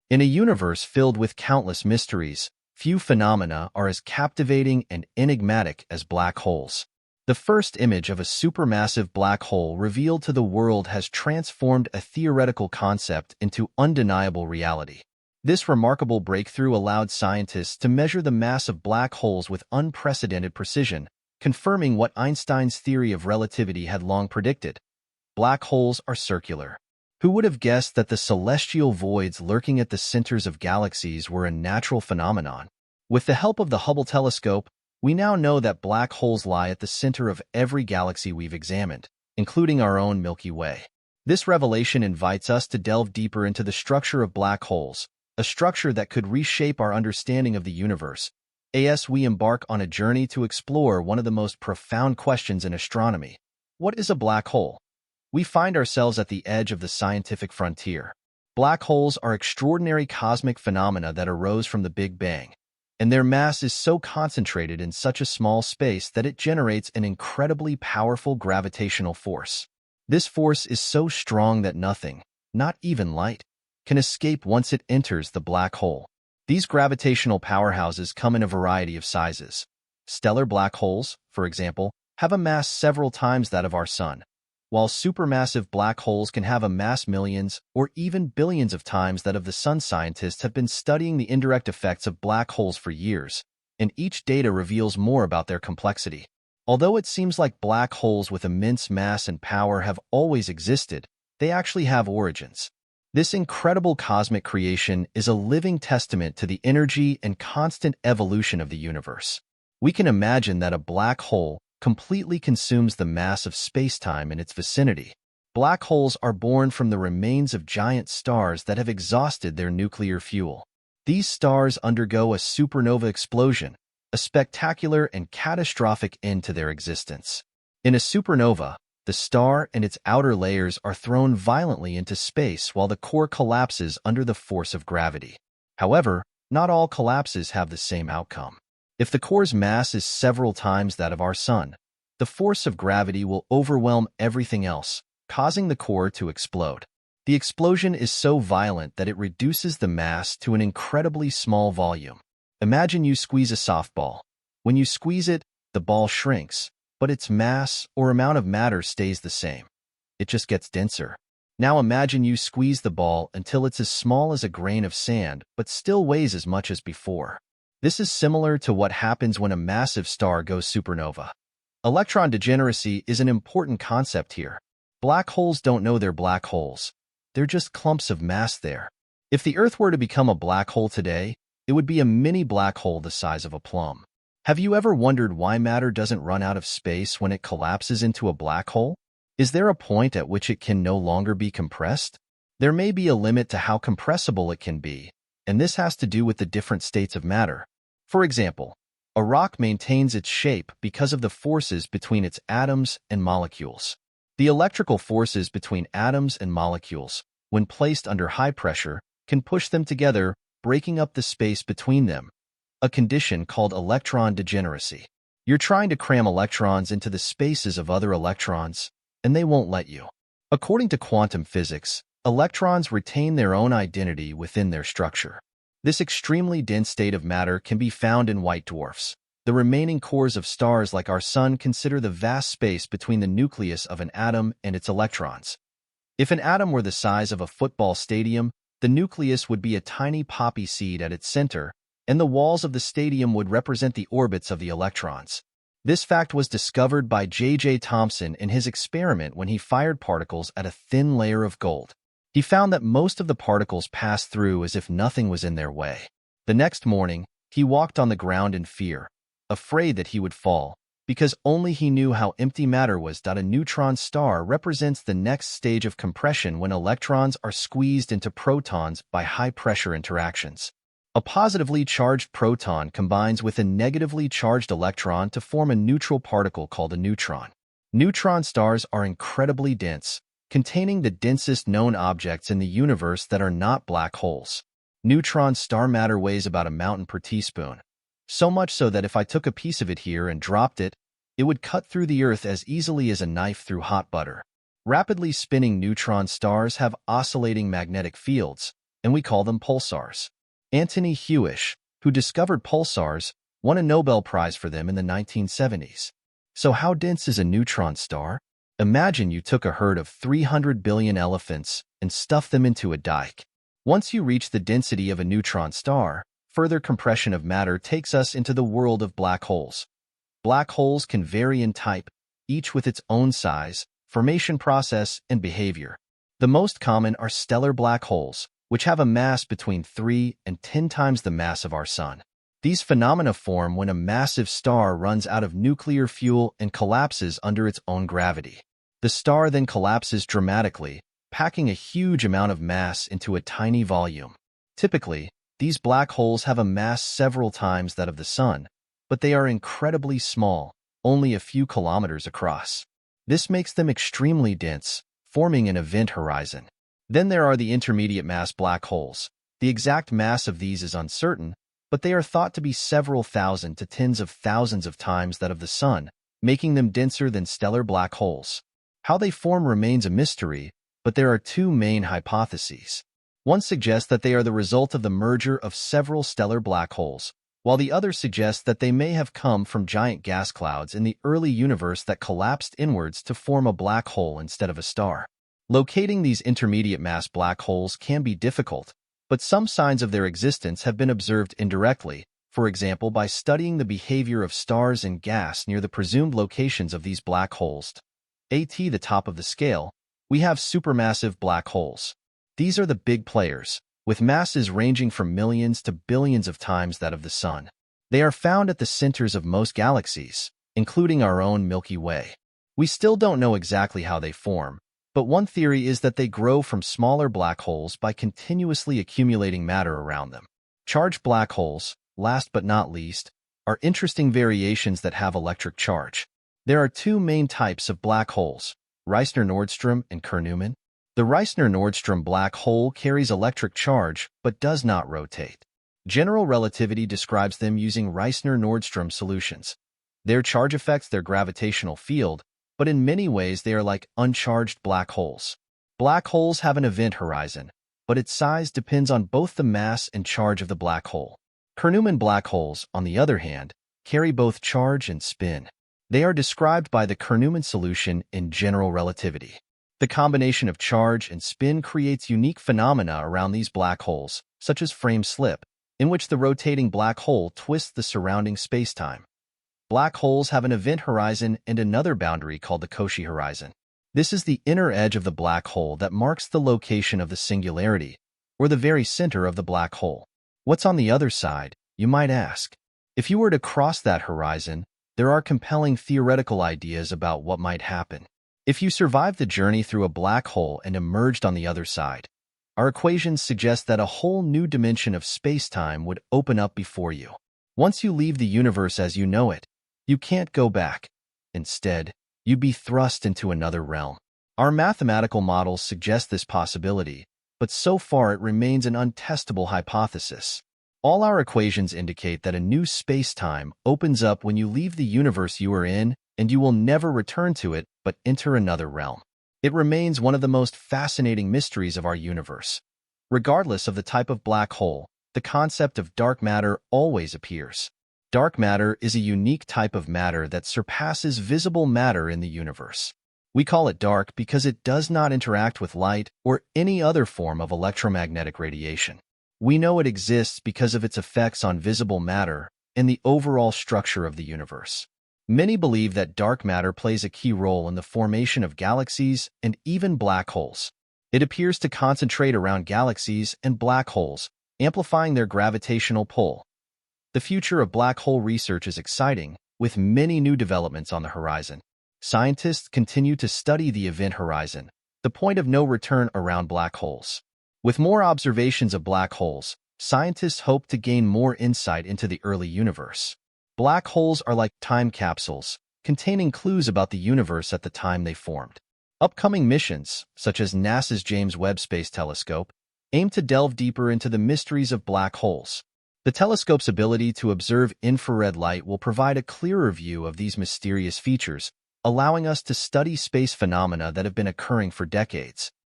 In a universe filled with countless mysteries, few phenomena are as captivating and enigmatic as black holes. The first image of a supermassive black hole revealed to the world has transformed a theoretical concept into undeniable reality. This remarkable breakthrough allowed scientists to measure the mass of black holes with unprecedented precision, confirming what Einstein's theory of relativity had long predicted. Black holes are circular. Who would have guessed that the celestial voids lurking at the centers of galaxies were a natural phenomenon? With the help of the Hubble telescope, we now know that black holes lie at the center of every galaxy we've examined, including our own Milky Way. This revelation invites us to delve deeper into the structure of black holes, a structure that could reshape our understanding of the universe, as we embark on a journey to explore one of the most profound questions in astronomy. What is a black hole? We find ourselves at the edge of the scientific frontier. Black holes are extraordinary cosmic phenomena that arose from the Big Bang, and their mass is so concentrated in such a small space that it generates an incredibly powerful gravitational force. This force is so strong that nothing, not even light, can escape once it enters the black hole. These gravitational powerhouses come in a variety of sizes. Stellar black holes, for example, have a mass several times that of our Sun, while supermassive black holes can have a mass millions or even billions of times that of the Sun. Scientists have been studying the indirect effects of black holes for years, and each data reveals more about their complexity. Although it seems like black holes with immense mass and power have always existed, they actually have origins. This incredible cosmic creation is a living testament to the energy and constant evolution of the universe. We can imagine that a black hole completely consumes the mass of spacetime in its vicinity. Black holes are born from the remains of giant stars that have exhausted their nuclear fuel. These stars undergo a supernova explosion, a spectacular and catastrophic end to their existence. In a supernova, the star and its outer layers are thrown violently into space while the core collapses under the force of gravity. However, not all collapses have the same outcome. If the core's mass is several times that of our Sun, the force of gravity will overwhelm everything else, causing the core to explode. The explosion is so violent that it reduces the mass to an incredibly small volume. Imagine you squeeze a softball. When you squeeze it, the ball shrinks, but its mass or amount of matter stays the same. It just gets denser. Now imagine you squeeze the ball until it's as small as a grain of sand, but still weighs as much as before. This is similar to what happens when a massive star goes supernova. Electron degeneracy is an important concept here. Black holes don't know they're black holes. They're just clumps of mass there. If the Earth were to become a black hole today, it would be a mini black hole the size of a plum. Have you ever wondered why matter doesn't run out of space when it collapses into a black hole? Is there a point at which it can no longer be compressed? There may be a limit to how compressible it can be, and this has to do with the different states of matter. For example, a rock maintains its shape because of the forces between its atoms and molecules. The electrical forces between atoms and molecules, when placed under high pressure, can push them together, breaking up the space between them, a condition called electron degeneracy. You're trying to cram electrons into the spaces of other electrons, and they won't let you. According to quantum physics, electrons retain their own identity within their structure. This extremely dense state of matter can be found in white dwarfs. The remaining cores of stars like our Sun consider the vast space between the nucleus of an atom and its electrons. If an atom were the size of a football stadium, the nucleus would be a tiny poppy seed at its center, and the walls of the stadium would represent the orbits of the electrons. This fact was discovered by J.J. Thomson in his experiment when he fired particles at a thin layer of gold. He found that most of the particles passed through as if nothing was in their way. The next morning, he walked on the ground in fear, afraid that he would fall, because only he knew how empty matter was. A neutron star represents the next stage of compression when electrons are squeezed into protons by high-pressure interactions. A positively charged proton combines with a negatively charged electron to form a neutral particle called a neutron. Neutron stars are incredibly dense, containing the densest known objects in the universe that are not black holes. Neutron star matter weighs about a mountain per teaspoon, so much so that if I took a piece of it here and dropped it, it would cut through the Earth as easily as a knife through hot butter. Rapidly spinning neutron stars have oscillating magnetic fields, and we call them pulsars. Antony Hewish, who discovered pulsars, won a Nobel Prize for them in the 1970s. So how dense is a neutron star? Imagine you took a herd of 300 billion elephants and stuffed them into a dike. Once you reach the density of a neutron star, further compression of matter takes us into the world of black holes. Black holes can vary in type, each with its own size, formation process, and behavior. The most common are stellar black holes, which have a mass between 3 and 10 times the mass of our Sun. These phenomena form when a massive star runs out of nuclear fuel and collapses under its own gravity. The star then collapses dramatically, packing a huge amount of mass into a tiny volume. Typically, these black holes have a mass several times that of the Sun, but they are incredibly small, only a few kilometers across. This makes them extremely dense, forming an event horizon. Then there are the intermediate mass black holes. The exact mass of these is uncertain, but they are thought to be several thousand to tens of thousands of times that of the Sun, making them denser than stellar black holes. How they form remains a mystery, but there are two main hypotheses. One suggests that they are the result of the merger of several stellar black holes, while the other suggests that they may have come from giant gas clouds in the early universe that collapsed inwards to form a black hole instead of a star. Locating these intermediate mass black holes can be difficult, but some signs of their existence have been observed indirectly, for example by studying the behavior of stars and gas near the presumed locations of these black holes. At the top of the scale, we have supermassive black holes. These are the big players, with masses ranging from millions to billions of times that of the Sun. They are found at the centers of most galaxies, including our own Milky Way. We still don't know exactly how they form, but one theory is that they grow from smaller black holes by continuously accumulating matter around them. Charged black holes, last but not least, are interesting variations that have electric charge. There are two main types of black holes, Reissner-Nordström and Kerr-Newman. The Reissner-Nordström black hole carries electric charge but does not rotate. General relativity describes them using Reissner-Nordström solutions. Their charge affects their gravitational field, but in many ways they are like uncharged black holes. Black holes have an event horizon, but its size depends on both the mass and charge of the black hole. Kerr-Newman black holes, on the other hand, carry both charge and spin. They are described by the Kerr-Newman solution in general relativity. The combination of charge and spin creates unique phenomena around these black holes, such as frame slip, in which the rotating black hole twists the surrounding spacetime. Black holes have an event horizon and another boundary called the Cauchy horizon. This is the inner edge of the black hole that marks the location of the singularity, or the very center of the black hole. What's on the other side, you might ask? If you were to cross that horizon, there are compelling theoretical ideas about what might happen. If you survived the journey through a black hole and emerged on the other side, our equations suggest that a whole new dimension of spacetime would open up before you. Once you leave the universe as you know it, you can't go back. Instead, you'd be thrust into another realm. Our mathematical models suggest this possibility, but so far it remains an untestable hypothesis. All our equations indicate that a new spacetime opens up when you leave the universe you are in, and you will never return to it but enter another realm. It remains one of the most fascinating mysteries of our universe. Regardless of the type of black hole, the concept of dark matter always appears. Dark matter is a unique type of matter that surpasses visible matter in the universe. We call it dark because it does not interact with light or any other form of electromagnetic radiation. We know it exists because of its effects on visible matter and the overall structure of the universe. Many believe that dark matter plays a key role in the formation of galaxies and even black holes. It appears to concentrate around galaxies and black holes, amplifying their gravitational pull. The future of black hole research is exciting, with many new developments on the horizon. Scientists continue to study the event horizon, the point of no return around black holes. With more observations of black holes, scientists hope to gain more insight into the early universe. Black holes are like time capsules, containing clues about the universe at the time they formed. Upcoming missions, such as NASA's James Webb Space Telescope, aim to delve deeper into the mysteries of black holes. The telescope's ability to observe infrared light will provide a clearer view of these mysterious features, allowing us to study space phenomena that have been occurring for decades.